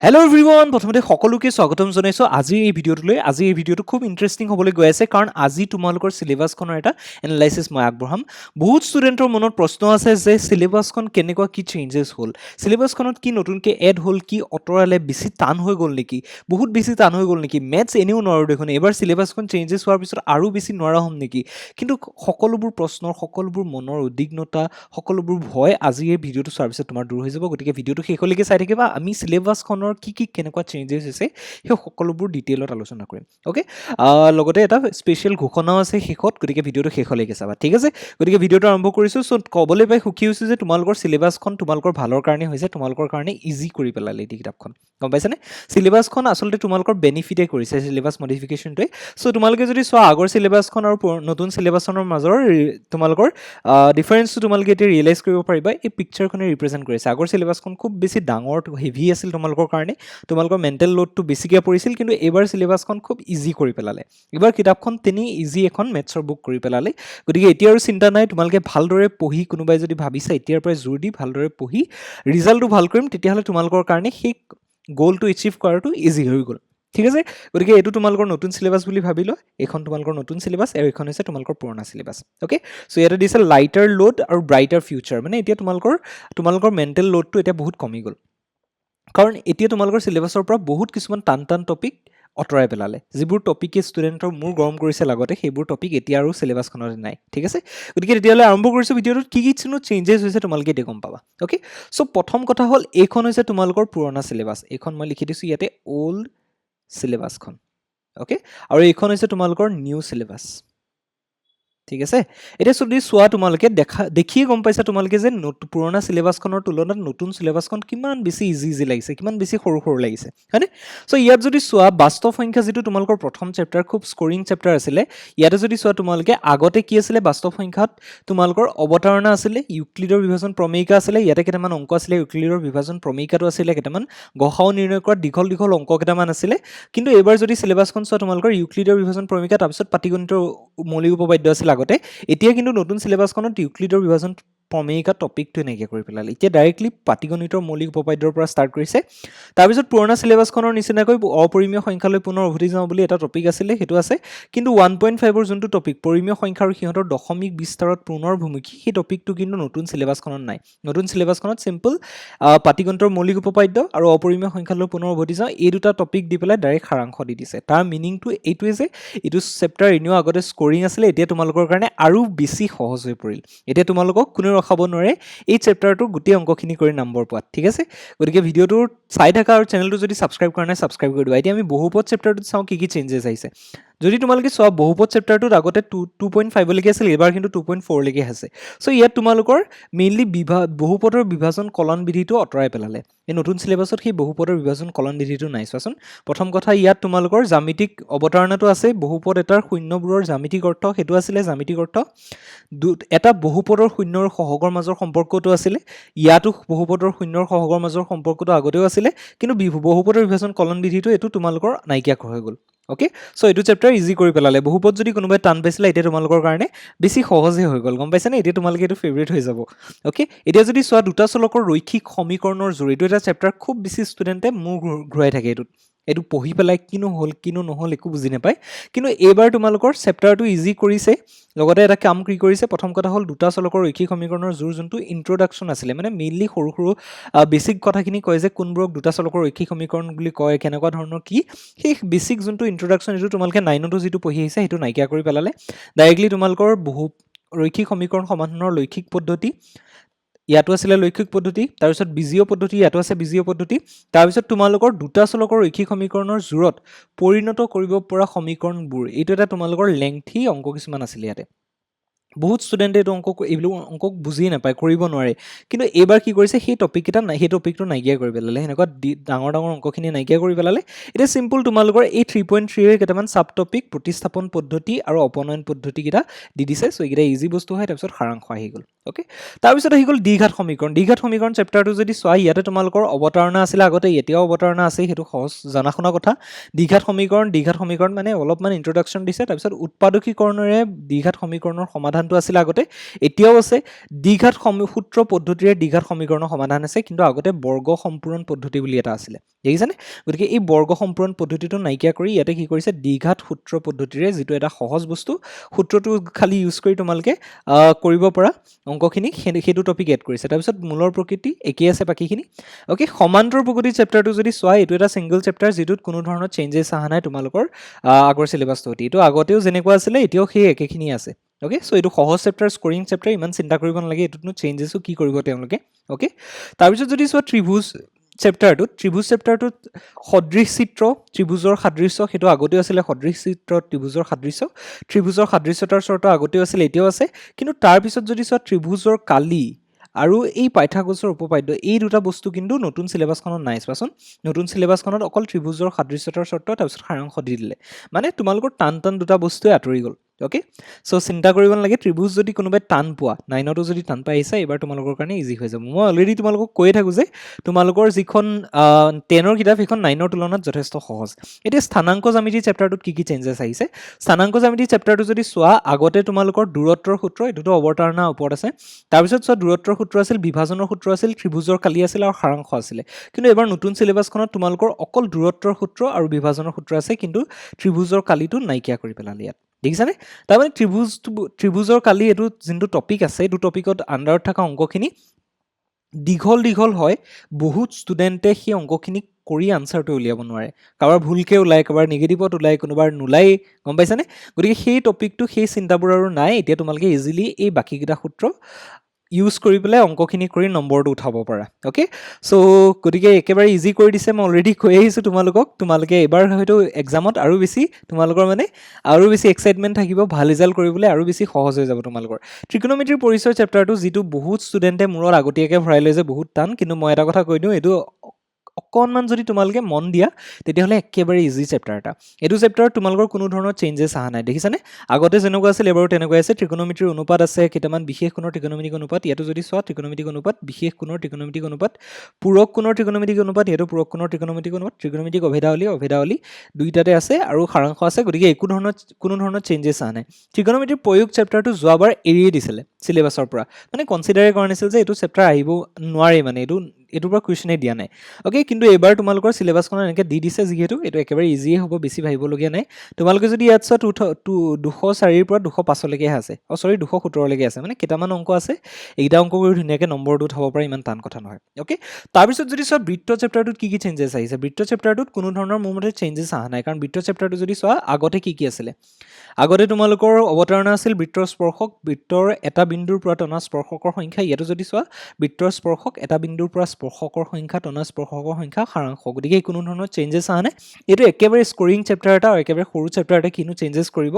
hello' everyone প্ৰথমতে সকলোকে স্বাগতম জনাইছোঁ আজিৰ এই ভিডিঅ'টোলৈ আজি এই ভিডিঅ'টো খুব ইণ্টাৰেষ্টিং হ'বলৈ গৈ আছে কাৰণ আজি তোমালোকৰ চিলেবাছখনৰ এটা এনালাইচিছ মই আগবঢ়াম বহুত ষ্টুডেণ্টৰ মনত প্ৰশ্ন আছে যে চিলেবাছখন কেনেকুৱা কি চেঞ্জেছ হ'ল চিলেবাছখনত কি নতুনকৈ এড হ'ল কি আঁতৰালে বেছি টান হৈ গ'ল নেকি বহুত বেছি টান হৈ গ'ল নেকি মেথছ এনেও নোৱাৰোঁ দেখোন এইবাৰ চিলেবাছখন চেঞ্জেছ হোৱাৰ পিছত আৰু বেছি নোৱাৰা হ'ম নেকি কিন্তু সকলোবোৰ প্ৰশ্নৰ সকলোবোৰ মনৰ উদ্বিগ্নতা সকলোবোৰ ভয় আজি এই ভিডিঅ'টো চোৱাৰ পিছত তোমাৰ দূৰ হৈ যাব গতিকে ভিডিঅ'টো শেষলৈকে চাই থাকিবা আমি চিলেবাছখনৰ কি কেনেকুৱা চেঞ্জেছ হৈছে সেই সকলোবোৰ ডিটেইলত আলোচনা কৰিম অ'কে লগতে এটা স্পেচিয়েল ঘোষণাও আছে শেষত গতিকে ভিডিঅ'টো শেষলৈকে চাবা ঠিক আছে গতিকে ভিডিঅ'টো আৰম্ভ কৰিছোঁ চ' ক'বলৈ পাই সুখী হৈছোঁ যে তোমালোকৰ চিলেবাছখন তোমালোকৰ ভালৰ কাৰণে হৈছে তোমালোকৰ কাৰণে ইজি কৰি পেলালে এই কিতাপখন গম পাইছানে চিলেবাছখন আচলতে তোমালোকৰ বেনিফিটে কৰিছে চিলেবাছ মডিফিকেশ্যনটোৱে চ' তোমালোকে যদি চোৱা আগৰ চিলেবাছখন আৰু নতুন চিলেবাছখনৰ মাজৰ তোমালোকৰ ডিফাৰেঞ্চটো তোমালোকে এতিয়া ৰিয়েলাইজ কৰিব পাৰিবা এই পিকচাৰখনে ৰিপ্ৰেজেণ্ট কৰিছে আগৰ চিলেবাছখন খুব বেছি ডাঙৰ হেভি আছিল তোমালোকৰ কাৰণে তোমালোকৰ মেণ্টেল লোডটো বেছিকৈ পৰিছিল কিন্তু এইবাৰ চিলেবাছখন খুব ইজি কৰি পেলালে এইবাৰ কিতাপখন তিনি ইজি এখন মেথছৰ বুক কৰি পেলালে গতিকে এতিয়া আৰু চিন্তা নাই তোমালোকে ভালদৰে পঢ়ি কোনোবাই যদি ভাবিছা এতিয়াৰ পৰাই জোৰ দি ভালদৰে পঢ়ি ৰিজাল্টটো ভাল কৰিম তেতিয়াহ'লে তোমালোকৰ কাৰণে সেই গ'লটো এচিভ কৰাটো ইজি হৈ গ'ল ঠিক আছে গতিকে এইটো তোমালোকৰ নতুন চিলেবাছ বুলি ভাবি লোৱা এইখন তোমালোকৰ নতুন চিলেবাছ আৰু এইখন হৈছে তোমালোকৰ পুৰণা চিলেবাছ অ'কে চ' ইয়াতে দিছে লাইটাৰ লোড আৰু ব্ৰাইটাৰ ফিউচাৰ মানে এতিয়া তোমালোকৰ মেণ্টেল লোডটো এতিয়া বহুত কমি গ'ল কাৰণ এতিয়া তোমালোকৰ চিলেবাছৰ পৰা বহুত কিছুমান টান টপিক আঁতৰাই পেলালে যিবোৰ টপিকে ষ্টুডেণ্টৰ মূৰ গৰম কৰিছে লগতে সেইবোৰ টপিক এতিয়া আৰু চিলেবাছখনতে নাই ঠিক আছে গতিকে তেতিয়াহ'লে আৰম্ভ কৰিছোঁ ভিডিঅ'টোত কি চেঞ্জেছ হৈছে তোমালোকে এতিয়া গম পাবা অ'কে চ' প্ৰথম কথা হ'ল এইখন হৈছে তোমালোকৰ পুৰণা চিলেবাছ এইখন মই লিখি দিছোঁ ইয়াতে অ'ল্ড চিলেবাছখন অ'কে আৰু এইখন হৈছে তোমালোকৰ নিউ চিলেবাছ ঠিক আছে এতিয়া যদি চোৱা তোমালোকে দেখিয়ে গম পাইছা তোমালোকে যে পুৰণা চিলেবাছখনৰ তুলনাত নতুন চিলেবাছখন কিমান বেছি ইজি লাগিছে কিমান বেছি সৰু লাগিছে হয়নে চ' ইয়াত যদি চোৱা বাস্তৱ সংখ্যা যিটো তোমালোকৰ প্ৰথম চেপ্টাৰ খুব স্কৰিং চেপ্টাৰ আছিলে ইয়াতে যদি চোৱা তোমালোকে আগতে কি আছিলে বাস্তৱ সংখ্যাত তোমালোকৰ অৱতাৰণা আছিলে ইউক্লিডৰ বিভাজন প্ৰমেয়িকা আছিলে ইয়াতে কেইটামান অংক আছিলে ইউক্লিডৰ বিভাজন প্ৰমেয়িকাটো আছিলে কেইটামান গসাও নিৰ্ণয় কৰা দীঘল অংক কেইটামান আছিলে কিন্তু এইবাৰ যদি চিলেবাছখন চোৱা তোমালোকৰ ইউক্লিডৰ বিভাজন প্ৰমেয়িকা তাৰপিছত পাটিগণিতৰ মৌলিক উপপাদ্য আছিল আগতে এতিয়া কিন্তু নতুন চিলেবাছখনত ইউক্লিডৰ বিভাজন প্ৰমেয়িকা টপিকটোৱে নাইকিয়া কৰি পেলালে এতিয়া ডাইৰেক্টলি পাটিগণিতৰ মৌলিক উপপাদ্যৰ পৰা ষ্টাৰ্ট কৰিছে তাৰপিছত পুৰণা চিলেবাছখনৰ নিচিনাকৈ অপৰিমেয় সংখ্যালৈ পুনৰ উভতি যাওঁ বুলি এটা টপিক আছিলে সেইটো আছে কিন্তু 1.5ৰ যোনটো টপিক পৰিমেয় সংখ্যা আৰু সিহঁতৰ দশমিক বিস্তাৰত পুনৰ ভূমিকি সেই টপিকটো কিন্তু নতুন চিলেবাছখনত নাই নতুন চিলেবাছখনত চিম্পল পাটিগণিতৰ মৌলিক উপপাদ্য আৰু অপৰিমেয় সংখ্যালৈ পুনৰ উভতি যাওঁ এই দুটা টপিক দি পেলাই ডাইৰেক্ট সাৰাংশ দি দিছে তাৰ মিনিংটো এইটোৱে যে এইটো চেপ্টাৰ এনেও আগতে স্কৰিং আছিলে এতিয়া তোমালোকৰ কাৰণে আৰু বেছি সহজ হৈ পৰিল এতিয়া তোমালোকক কোনেও ৰখাব নোৱাৰে এই চেপ্টাৰটোৰ গোটেই অংকখিনি কৰি নম্বৰ পোৱাত ঠিক আছে গতিকে ভিডিঅ'টো চাই থাকা আৰু চেনেলটো যদি ছাবস্ক্ৰাইব কৰা নাই ছাবস্ক্ৰাইব কৰি দিবা এতিয়া আমি বহুপদ চেপ্টাৰটোত চাওঁ কি চেঞ্জেছ আহিছে যদি তোমালোকে চোৱা বহুপদ চেপ্টাৰটোত আগতে 2.5লৈকে আছিল এইবাৰ কিন্তু 2.4লৈকে আছে চ' ইয়াত তোমালোকৰ মেইনলি বহুপদৰ বিভাজন কলন বিধিটো আঁতৰাই পেলালে এই নতুন চিলেবাছত সেই বহুপদৰ বিভাজন কলন বিধিটো নাই চোৱাচোন প্ৰথম কথা ইয়াত তোমালোকৰ জ্যামিতিক অৱতাৰণাটো আছে বহুপদ এটাৰ শূন্যবোৰৰ জ্যামিতিক অৰ্থ সেইটো আছিলে জ্যামিতিক অৰ্থ এটা বহুপদৰ শূন্য আৰু সহগৰ মাজৰ সম্পৰ্কটো আছিলে ইয়াতো বহুপদৰ শূন্য আৰু সহগৰ মাজৰ সম্পৰ্কটো আগতেও আছিলে কিন্তু বহুপদৰ বিভাজন কলন বিধিটো এইটো তোমালোকৰ নাইকিয়া হৈ গ'ল অ'কে চ' এইটো চেপ্টাৰ ইজি কৰি পেলালে বহুপদ যদি কোনোবাই টান পাইছিলে এতিয়া তোমালোকৰ কাৰণে বেছি সহজে হৈ গ'ল গম পাইছানে এতিয়া তোমালোকে এইটো ফেভৰেট হৈ যাব অ'কে এতিয়া যদি চোৱা দুটা চলকৰ ৰৈখিক সমীকৰণৰ জোৰ এইটো এটা চেপ্টাৰ খুব বেছি ষ্টুডেণ্টে মূৰ ঘূৰাই থাকে এইটো পঢ়ি পেলাই কিনো হ'ল কিনো নহ'ল একো বুজি নাপায় কিন্তু এইবাৰ তোমালোকৰ চেপ্টাৰটো ইজি কৰিছে লগতে এটা কাম কি কৰিছে প্ৰথম কথা হ'ল দুটা চলকৰ ৰৈখিক সমীকৰণৰ জোৰ যোনটো ইন্ট্ৰডাকশ্যন আছিলে মানে মেইনলি সৰু বেছিক কথাখিনি কয় যে কোনবোৰক দুটা চলকৰ ৰৈখিক সমীকৰণ বুলি কয় কেনেকুৱা ধৰণৰ কি সেই বেছিক যোনটো ইন্ট্ৰডাকশ্যন এইটো তোমালোকে 9তো যিটো পঢ়ি আহিছে সেইটো নাইকিয়া কৰি পেলালে ডাইৰেক্টলি তোমালোকৰ ৰৈখিক সমীকৰণ সমাধানৰ লৈখিক পদ্ধতি ইয়াতো আছিলে লৈখিক পদ্ধতি তাৰপিছত বীজীয় পদ্ধতি ইয়াতো আছে বীজীয় পদ্ধতি তাৰপিছত তোমালোকৰ দুটা চলকৰ ৰৈখিক সমীকৰণৰ জোৰত পৰিণত কৰিব পৰা সমীকৰণবোৰ এইটো এটা তোমালোকৰ লেংথি অংক কিছুমান আছিলে ইয়াতে বহুত ষ্টুডেণ্টে এইটো এইবিলাক অংক বুজিয়ে নাপায় কৰিব নোৱাৰে কিন্তু এইবাৰ কি কৰিছে সেই টপিকটো নাইকিয়া কৰি পেলালে সেনেকুৱা ডাঙৰ অংকখিনি নাইকিয়া কৰি পেলালে এতিয়া চিম্পল তোমালোকৰ এই 3.3ৰ কেইটামান চাব টপিক প্ৰতিস্থাপন পদ্ধতি আৰু অপনয়ন পদ্ধতিকেইটা দি দিছে চ' এইকেইটা ইজি বস্তু হয় তাৰপিছত সাৰাংশ আহি গ'ল অ'কে তাৰপিছত আহি গ'ল দ্বিঘাত সমীকৰণ চেপ্টাৰটো যদি চোৱা ইয়াতে তোমালোকৰ অৱতাৰণা আছিলে আগতে এতিয়াও অৱতাৰণা আছে সেইটো সহজ জনা শুনা কথা দ্বিঘাত সমীকৰণ মানে অলপমান ইন্ট্ৰডাকশ্যন দিছে তাৰপিছত উৎপাদকীকৰণেৰে দ্বিঘাত সমীকৰণৰ সমাধান সমাধানটো আছিল আগতে এতিয়াও আছে দ্বিঘাত সূত্ৰ পদ্ধতিৰে দ্বিঘাত সমীকৰণৰ সমাধান আছে কিন্তু আগতে বৰ্গ সম্পূৰণ পদ্ধতি বুলি এটা আছিল দেখিছানে গতিকে এই বৰ্গ সম্পূৰণ পদ্ধতিটো নাইকিয়া কৰি ইয়াতে কি কৰিছে দ্বিঘাত সূত্ৰ পদ্ধতিৰে যেটো এটা সহজ বস্তু সূত্ৰটো খালি ইউজ কৰি তোমালকে কৰিব পৰা অংকখিনি হেতু টপিক এড কৰিছে তাৰপিছত মূলৰ প্ৰকৃতি একেই আছে বাকিখিনি ওকে সমান্তৰ প্ৰকৃতি চেপ্টাৰটো যদি চোৱা এটো এটা সিঙ্গল চেপ্টাৰ যেটোত কোনো ধৰণৰ চেঞ্জেস আহা নাই তোমালোকৰ আগৰ সিলেবাসটো এটো আগতেও যেনেকুৱা আছিল এতিয়াও সেই একেখিনি আছে ওকে সো এটো সহজ চেপ্টাৰ স্কোৰিং চেপ্টাৰ ইমান চিন্তা কৰিব নালাগে এটোনো চেঞ্জেসও কি কৰিব তেওঁলোকে ওকে তাৰপিছত যদি চোৱা ত্ৰিভুজ চেপ্টাৰটোত সদৃশ চিত্ৰ ত্ৰিভুজৰ সাদৃশ্য হেতু আগতেও আছিল সদৃশ চিত্ৰ ত্ৰিভুজৰ সাদৃশ্যতাৰ চৰ্ত আগতেও আছিল এতিয়াও আছে কিন্তু তাৰ পিছত যদি চোৱা ত্ৰিভুজৰ কালি আৰু এই পাইথাগোৰাছৰ উপপাদ্য এই দুটা বস্তু কিন্তু নতুন সিলেবাসখনত নাই চোৱাচোন নতুন সিলেবাসখনত অকল ত্ৰিভুজৰ সাদৃশ্যতাৰ চৰ্ত তাৰপিছত সাৰাংশ দি দিলে মানে তোমালোকৰ টান দুটা বস্তুৱে আঁতৰি গ'ল ওকে সো চিন্তা কৰিব নালাগে ত্ৰিভুজ যদি কোনোবাই টান পোৱা 9তো যদি টান পাই আহিছে এবাৰ তোমালোকৰ কাৰণে ইজি হৈ যাব মই অলৰেডি তোমালোকক কৈ থাকো যে তোমালোকৰ যিখন 10ৰ কিতাপ এখন 9ৰ তুলনাত যথেষ্ট সহজ এতিয়া স্থানাংক জ্যামিতি চেপ্টাৰটোত কি চেঞ্জেস আহিছে স্থানাংক জ্যামিতি চেপ্টাৰটো যদি চোৱা আগতে তোমালোকৰ দূৰত্বৰ সূত্ৰ এটোটো অৱতাৰণা ওপৰত আছে তাৰ পিছত চোৱা দূৰত্বৰ সূত্ৰ আছিল বিভাজনৰ সূত্ৰ আছিল ত্ৰিভুজৰ কালি আছিল আৰু সাৰাংশ আছিল কিন্তু এবাৰ নতুন সিলেবাসখনত তোমালোকৰ অকল দূৰত্বৰ সূত্ৰ আৰু বিভাজনৰ সূত্ৰ আছে কিন্তু ত্ৰিভুজৰ কালিটো নাইকিয়া কৰি পেলালে ইয়াত দেখিছানে তাৰমানে ত্ৰিভুজৰ কালি এটো যিটো টপিক আছে এটো টপিকত আন্ডাৰত থকা অংকখিনি দীঘল হয় বহুত ষ্টুডেন্টে সেই অংকখিনি কৰি আনসাৰটো উলিয়াব নোৱাৰে কাবাৰ ভুলকে ওলাই কাবাৰ নেগেটিভত ওলাই কোনোবাৰ নুলাই গম পাইছানে গতিকে সেই টপিকটো সেই চিন্তাবোৰ আৰু নাই এতিয়া তোমালোকে ইজিলি এই বাকিকিটা সূত্ৰ ইউজ কৰি পেলাই অংকখিনি কৰি নম্বৰটো উঠাব পাৰা ওকে সো গতিকে একেবাৰে ইজি কৰি দিছে মই অলৰেডি কৈ আহিছো তোমালোকে এবাৰ হয়তো এক্সামত আৰু বেছি তোমালোকৰ মানে আৰু বেছি এক্সাইটমেন্ট থাকিব ভাল ৰিজাল্ট কৰিবলৈ আৰু বেছি সহজ হৈ যাব তোমালোকৰ ত্ৰিকোণমিতিৰ পৰিচয় চেপ্টাৰটো যেটো বহুত ষ্টুডেন্টে মূৰত আগতীয়াকে ভৰাই লৈ যে বহুত টান কিন্তু মই এটা কথা কৈ দিও এটো অকনমান যদি তোমালোকে মন দিয়া তেতিয়াহলে একেবাৰে ইজি চেপ্টাৰ এটা এটো চেপ্টাৰত তোমালোকৰ কোনো ধৰণৰ চেঞ্জেস আহা নাই দেখিছানে আগতে যেনেকুৱা আছিল এবাৰো তেনেকুৱা আছে ত্ৰিকোণমিতিৰ অনুপাত আছে কেইটামান বিশেষ কোণৰ ত্ৰিকোণমিতিক অনুপাত ইয়াতো যদি চোৱা ত্ৰিকোণমিতিক অনুপাত বিশেষ কোণৰ ত্ৰিকোণমিতিক অনুপাত পূৰক কোণৰ ত্ৰিকোণমিতিক অনুপাত ইয়াতো পূৰক কোণৰ ত্ৰিকোণমিতিক অনুপাত ত্ৰিকোণমিতিক অভেদাৱলী দুইটাতে আছে আৰু সাৰাংশ আছে গতিকে কোনো ধৰণৰ চেঞ্জেস আহা নাই ত্ৰিকোণমিতিৰ প্ৰয়োগ চেপ্টাৰটো যোৱাবাৰ এৰিয়ে দিছিলে সিলেবাসৰ পৰা মানে কনসিডাৰে কৰা নাছিল যে এটো চেপ্টাৰ আহিব নোৱাৰে মানে এটোৰ পৰা কুৱেশ্যনে দিয়া নাই ওকে কিন্তু এবাৰ তোমালোকৰ সিলেবাসখন এনেকৈ দি দিছে যিহেতু এটো একেবাৰে ইজিয়ে হ'ব বেছি ভাবিবলগীয়া নাই তোমালোকে যদি ইয়াত চোৱা 204 ৰ পৰা 205 লৈকে আছে 217 লৈকে আছে মানে কেইটামান অংক আছে এইটা অংক কৰি ধুনীয়াকৈ নম্বৰটো উঠাব পৰা ইমান টান কথা নহয় ওকে তাৰপিছত যদি চোৱা বৃত্ত চেপ্টাৰটোত কি চেঞ্জেস আহিছে বৃত্ত চেপ্টাৰটোত কোনো ধৰণৰ মোৰ মতে চেঞ্জেস আহা নাই কাৰণ বৃত্ত চেপ্টাৰটো যদি চোৱা আগতে কি আছিলে আগতে তোমালোকৰ অৱতাৰণা আছিল বৃত্তৰ স্পৰ্শক বৃত্তৰ এটা বিন্দুৰ পৰা টনা স্পৰ্শকৰ সংখ্যা ইয়াতো যদি চোৱা বৃত্তৰ স্পৰ্শক এটা বিন্দুৰ পৰা স্পৰ্শকৰ সংখ্যা টনা স্পৰ্শকৰ সংখ্যা সাৰাংশ গতিকে কোনো ধৰণৰ চেঞ্জেস আহা নাই এটো একেবাৰে স্কোৰিং চেপ্টাৰ এটা আৰু একেবাৰে সৰু চেপ্টাৰ এটা কিনো চেঞ্জেস কৰিব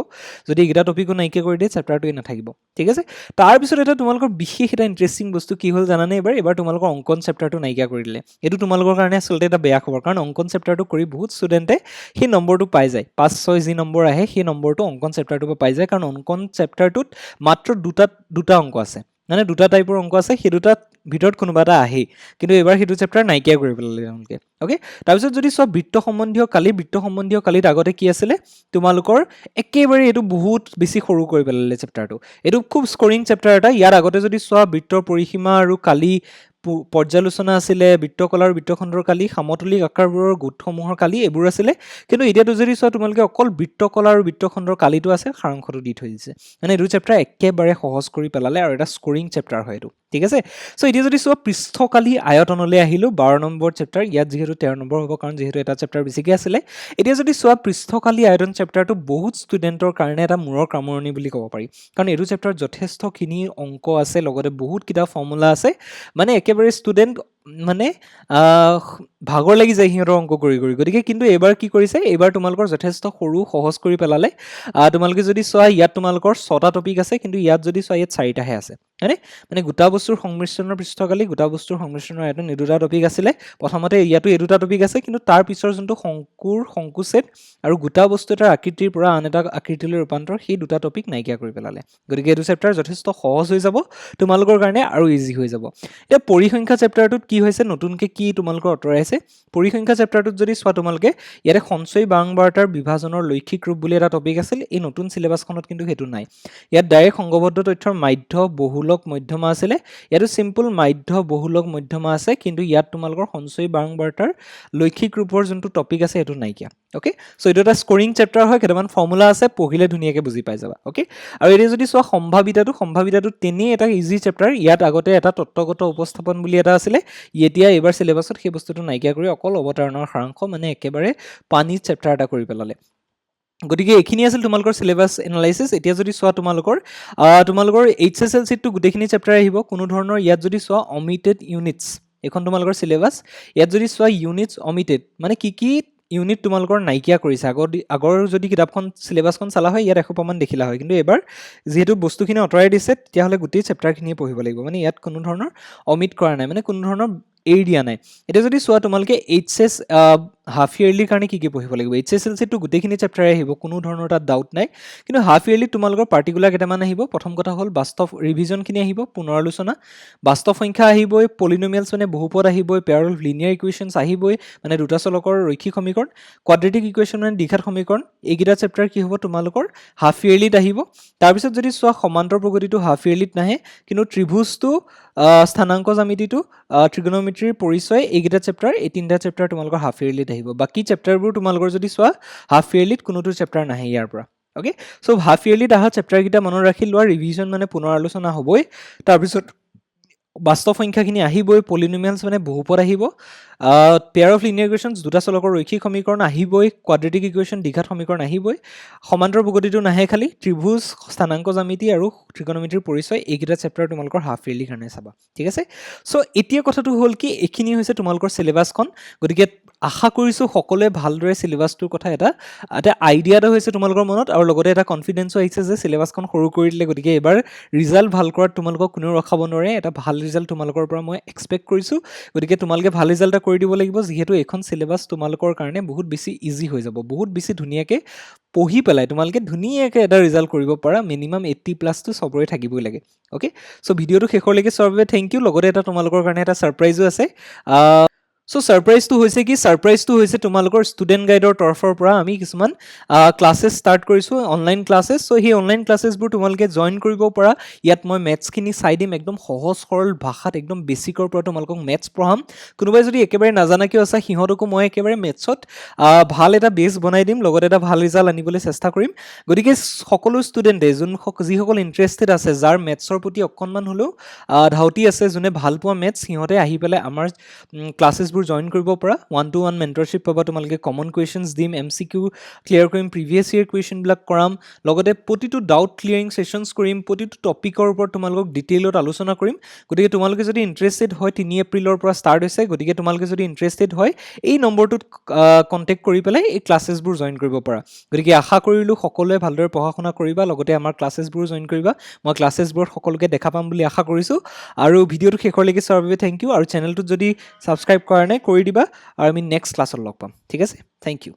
যদি এইটা টপিকো নাইকিয়া কৰি দিয়ে চেপ্টাৰটোই নাথাকিব ঠিক আছে তাৰ পিছত এটা তোমালোকৰ বিশেষ এটা ইন্টাৰেষ্টিং বস্তু কি হ'ল জানানে এবাৰ তোমালোকৰ অংকন চেপ্টাৰটো নাইকিয়া কৰি দিলে এটো তোমালোকৰ কাৰণে আসলতে এটা বেয়া খবৰ কাৰণ অংকন চেপ্টাৰটো কৰি বহুত ষ্টুডেন্টে সেই নম্বৰটো পাই যায় 5-6 যি নম্বৰ আহে সেই নম্বৰটো অংকন চেপ্টাৰটো পাই যায় কাৰণ অংকন চেপ্টাৰটোত মাত্ৰ দুটা অংক আছে মানে দুটা টাইপৰ অংক আছে সেই দুটা ভিতৰত কোনোবা এটা আহে কিন্তু এবাৰ হেতু চেপ্টাৰ নাইকিয়া কৰি পেলালে তেওঁলোকে ওকে তাৰপিছত যদি সব বৃত্ত সম্বন্ধীয় কালিত আগতে কি আছিল তোমালোকৰ একেবাৰে এটো বহুত বেছি সৰু কৰি পেলালে চেপ্টাৰটো এটো খুব স্কোৰিং চেপ্টাৰ এটা ইয়াৰ আগতে যদি চোৱা বৃত্তৰ পৰিসীমা আৰু কালি পৰ্যালোচনা আছিল বৃত্তকলা আৰু বৃত্তখণ্ডৰ কালি সমতলিক আকাৰবোৰৰ গোটসমূহৰ কালি এবোৰ আছিল কিন্তু এতিয়াটো যদি চোৱা তোমালোকে অকল বৃত্তকলা আৰু বৃত্তখণ্ডৰ কালিটো আছে সাৰাংশটো দি থৈ দিছে মানে এটো চেপ্টাৰ একেবাৰে সহজ কৰি পেলালে আৰু এটা স্কোৰিং চেপ্টাৰ হয় এটো ঠিক আছে সো এতিয়া যদি চোৱা পৃষ্ঠকালি আয়তনলৈ আহিলো 12 নম্বৰ চেপ্টাৰ ইয়াত যেহেতু 13 নম্বৰ হ'ব কাৰণ যেহেতু এটা চেপ্টাৰ বেছিকৈ আছিল এতিয়া যদি চোৱা পৃষ্ঠকালি আয়তন চেপ্টাৰটো বহুত ষ্টুডেন্টৰ কাৰণে এটা মূৰৰ কামৰণি বুলি ক'ব পাৰি কাৰণ এটো চেপ্টাৰ যথেষ্টখিনি অংক আছে লগতে বহুত কিটা ফৰ্মুলা আছে মানে একেবাৰে ষ্টুডেন্ট মানে ভাগৰ লাগি যায় হিহঁতৰ অংক কৰি গতিকে কিন্তু এবাৰ কি কৰিছে এবাৰ তোমালোকৰ যথেষ্ট সৰু সহজ কৰি পেলালে তোমালোকে যদি চোৱা ইয়াত তোমালোকৰ 6টা টপিক আছে কিন্তু ইয়াত যদি চোৱা ইয়াত 4টাহে আছে মানে গোটা বস্তুৰ সংমিশ্ৰণৰ পৃষ্ঠকালি গোটা বস্তুৰ সংমিশ্ৰণৰ আয়তন এই দুটা টপিক আছিল প্ৰথমতে ইয়াতো এই দুটা টপিক আছে কিন্তু তাৰ পিছৰ যোনটো সংকুচেদ আৰু গোটা বস্তু এটাৰ আকৃতিৰ পৰা আন এটা আকৃতিলৈ ৰূপান্তৰ সেই দুটা টপিক নাইকিয়া কৰি পেলালে গতিকে এইটো চেপ্টাৰ যথেষ্ট সহজ হৈ যাব তোমালোকৰ কাৰণে আৰু ইজি হৈ যাব এতিয়া পৰিসংখ্যা চেপ্টাৰটোত কি হৈছে নতুনকৈ কি তোমালোকৰ আঁতৰাইছে পৰিসংখ্যা চেপ্টাৰটোত যদি চোৱা তোমালোকে ইয়াতে সঞ্চয় বাৰম্বাৰতাৰ বিভাজনৰ লৈখিক ৰূপ বুলি এটা টপিক আছিল এই নতুন চিলেবাছখনত কিন্তু সেইটো নাই ইয়াত ডাইৰেক্ট সংঘবদ্ধ তথ্যৰ মাধ্য বহুলক মধ্যমা আছিলে ইয়াতো সিম্পল মাধ্য বহুলক মধ্যমা আছে কিন্তু ইয়াত তোমালোকৰ সঞ্চয় বাৰম্বাৰতাৰ লৈখিক ৰূপৰ যোনটো টপিক আছে সেইটো নাইকিয়া ওকে সো এইটো এটা স্কোৰিং চেপ্টাৰ হয় কেইটামান ফৰ্মুলা আছে পঢ়িলে ধুনীয়াকৈ বুজি পাই যাবা ওকে আৰু এতিয়া যদি চোৱা সম্ভাৱিতাটো তেনেই এটা ইজি চেপ্টাৰ ইয়াত আগতে এটা তত্ত্বগত উপস্থাপন বুলি এটা আছিলে এতিয়া এইবাৰ চিলেবাছত সেই বস্তুটো নাইকিয়া কৰি অকল অৱতাৰণৰ সাৰাংশ মানে একেবাৰে পানী চেপ্টাৰ এটা কৰি পেলালে গতিকে এইখিনি আছিল তোমালোকৰ সিলেবাস এনালাইসিস এতিয়া যদি চোৱা তোমালোকৰ HSLC টো গোটেইখিনি চেপ্টাৰ আহিব কোনো ধৰণৰ ইয়াত যদি চোৱা অমিটেড ইউনিটস এখন তোমালোকৰ সিলেবাস ইয়াত যদি চোৱা ইউনিটস অমিটেড মানে কি ইউনিট তোমালোকৰ নাইকিয়া কৰিছে আগৰ যদি কিতাপখন সিলেবাসখন চালা হয় ইয়াত 100 মান দেখিলা হয় কিন্তু এবাৰ যেহেতু বস্তুখিনি অতৰাই দিছে তেতিয়াহলে গোটেই চেপ্টাৰখিনি পঢ়িব লাগিব মানে ইয়াত কোনো ধৰণৰ অমিট কৰা নাই মানে কোনো ধৰণৰ এৰি দিয়া নাই এটা যদি চোৱা তোমালোকে এইচএস হাফ ইয়াৰলি কাৰণে কি পঢ়িব লাগিব এইচএসএলসি টো গোটেইখিনি চেপ্টাৰ আহিব কোনো ধৰণৰ এটা ডাউট নাই কিন্তু হাফ ইয়াৰলি তোমালোকৰ পাৰ্টিকুলাৰ কেইটামান আহিব প্ৰথম কথা হ'ল বাস্তৱ ৰিভিজনখিনি আহিব পুনৰালোচনা বাস্তৱ সংখ্যা আহিবই পলিনোমিয়ালছ মানে বহুপদ আহিবই পেয়াৰ অফ লিনিয়াৰ ইকুৱেশ্যনছ আহিবই মানে দুটা চলকৰ ৰৈখিক সমীকৰণ কোৱাড্ৰেটিক ইকুৱেশ্যন মানে দ্বিঘাত সমীকৰণ এইকেইটা চেপ্টাৰ কি হ'ব তোমালোকৰ হাফ ইয়াৰলিত আহিব তাৰপিছত যদি চোৱা সমান্তৰ প্ৰগতিটো হাফ ইয়াৰলিত নাহে কিন্তু ত্ৰিভুজটো স্থানাংক জ্যামিতিটো ট্ৰিগোনোমেট্ৰিৰ পৰিচয় এইকেইটা চেপ্টাৰ এই তিনিটা চেপ্টাৰ তোমালোকৰ হাফ ইয়াৰলিত আহিব বাকি চেপ্টাৰবোৰ তোমালোকৰ যদি চোৱা হাফ ইয়াৰলিত কোনোটো চেপ্টাৰ নাহে ইয়াৰ পৰা ওকে সো হাফ ইয়াৰলিত আহা চেপ্টাৰ কেইটা মনত ৰাখি লোৱা ৰিভিজন মানে পুনৰ আলোচনা হ'বই তাৰপিছত বাস্তৱ সংখ্যাখিনি আহিবই পলিনোমিয়ালছ মানে বহুপদ আহিব পেয়াৰ অফ লিনিয়াৰ ইকুৱেশ্যনছ দুটা চলকৰ ৰৈখিক সমীকৰণ আহিবই কোৱাড্ৰেটিক ইকুৱেশ্যন দ্বিঘাত সমীকৰণ আহিবই সমান্তৰ প্ৰগতিটো নাহে খালি ত্ৰিভুজ স্থানাংক জ্যামিতি আৰু ত্ৰিকোণমিতিৰ পৰিচয় এইকেইটা চেপ্টাৰ তোমালোকৰ হাফ ইয়াৰলি কাৰণে চাবা ঠিক আছে সো এতিয়া কথাটো হ'ল কি এইখিনি হৈছে তোমালোকৰ সিলেবাসখন গতিকে আশা কৰিছো সকলোৱে ভালদৰে সিলেবাসটোৰ কথা এটা আইডিয়া এটা হৈছে তোমালোকৰ মনত আৰু লগতে এটা কনফিডেন্সও আহিছে যে সিলেবাসখন সৰু কৰি দিলে গতিকে এবাৰ ৰিজাল্ট ভাল কৰাত তোমালোকক কোনেও ৰখাব নোৱাৰে এটা ভাল ৰিজাল্ট তোমালোকৰ পৰা মই এক্সপেক্ট কৰিছো গতিকে তোমালোকে ভাল ৰিজাল্ট এটা কৰি দিব লাগিব যেহেতু এখন সিলেবাস তোমালোকৰ কাৰণে বহুত বেছি ইজি হৈ যাব বহুত বেছি ধুনীয়াকৈ পঢ়ি পেলাই তোমালোকে ধুনীয়াকৈ এটা ৰিজাল্ট কৰিব পাৰা মিনিমাম 80+ টো সবৰে থাকিবই লাগে ওকে সো ভিডিওটো শেষলৈকে চোৱাৰ বাবে থেংক ইউ লগতে এটা তোমালোকৰ কাৰণে এটা সাৰপ্ৰাইজো আছে সো সাৰপ্ৰাইজটো হৈছে তোমালোকৰ ষ্টুডেন্ট গাইডৰ তৰফৰ পৰা আমি কিছুমান ক্লাसेस ষ্টাৰ্ট কৰিছো অনলাইন ক্লাसेस সো সেই অনলাইন ক্লাसेसবোৰ তোমালোকে জয়েন কৰিব পৰা ইয়াত মই মেথছখিনি চাই দিম একদম সহজ সৰল ভাষাত একদম বেসিকৰ পৰা তোমালোকক মেথছ পঢ়াম কোনোবাই যদি একেবাৰে নাজানাকিও আছে সিহঁতকো মই একেবাৰে মেথছত ভাল এটা বেস বনাই দিম লগতে এটা ভাল ৰিজাল্ট আনিবলৈ চেষ্টা কৰিম গতিকে সকলো ষ্টুডেন্টে যিসকল ইন্টাৰেষ্টেড আছে যাৰ মেথছৰ প্ৰতি অকণমান হলেও ধাউতি আছে যোনে ভাল পোৱা মেথছ সিহঁতে আহি পেলাই আমাৰ ক্লাसेसবোৰ জয়েন কৰিব পৰা 1-to-1 মেন্টৰশ্বিপ পাবা তোমালোকে কমন কোৱেশ্চনছ দিম এমসিকিউ ক্লিয়াৰ কৰিম প্ৰিভিয়াছ ইয়াৰ কোৱেশ্চন বিলাক কৰাম লগতে প্ৰতিটো ডাউট ক্লিয়াৰিং সেশনছ কৰিম প্ৰতিটো টপিকৰ ওপৰত তোমালোকক ডিটেইলত আলোচনা কৰিম গতিকে তোমালোকে যদি ইন্টাৰেষ্টেড হয় 3 এপ্ৰিলৰ পৰা ষ্টাৰ্ট হৈছে গতিকে তোমালোকে যদি ইন্টাৰেষ্টেড হয় এই নম্বৰটোত কন্টেক্ট কৰি পেলাই এই ক্লাसेसবোৰ জয়েন কৰিব পৰা গতিকে আশা কৰিলো সকলোৱে ভালদৰে পঢ়া-শুনা কৰিবা লগতে আমাৰ ক্লাसेसবোৰ জয়েন কৰিবা মই ক্লাसेसবোৰ সকলোকে দেখা পাম বুলি আশা কৰিছো আৰু ভিডিওটো শেষলৈকে চোৱাৰ বাবে থেংক ইউ আৰু চেনেলটোত যদি সাবস্ক্ৰাইব কৰা নাই কৰি দিবা আৰু আমি নেক্সট ক্লাছত লগ পাম ঠিক আছে থেংক ইউ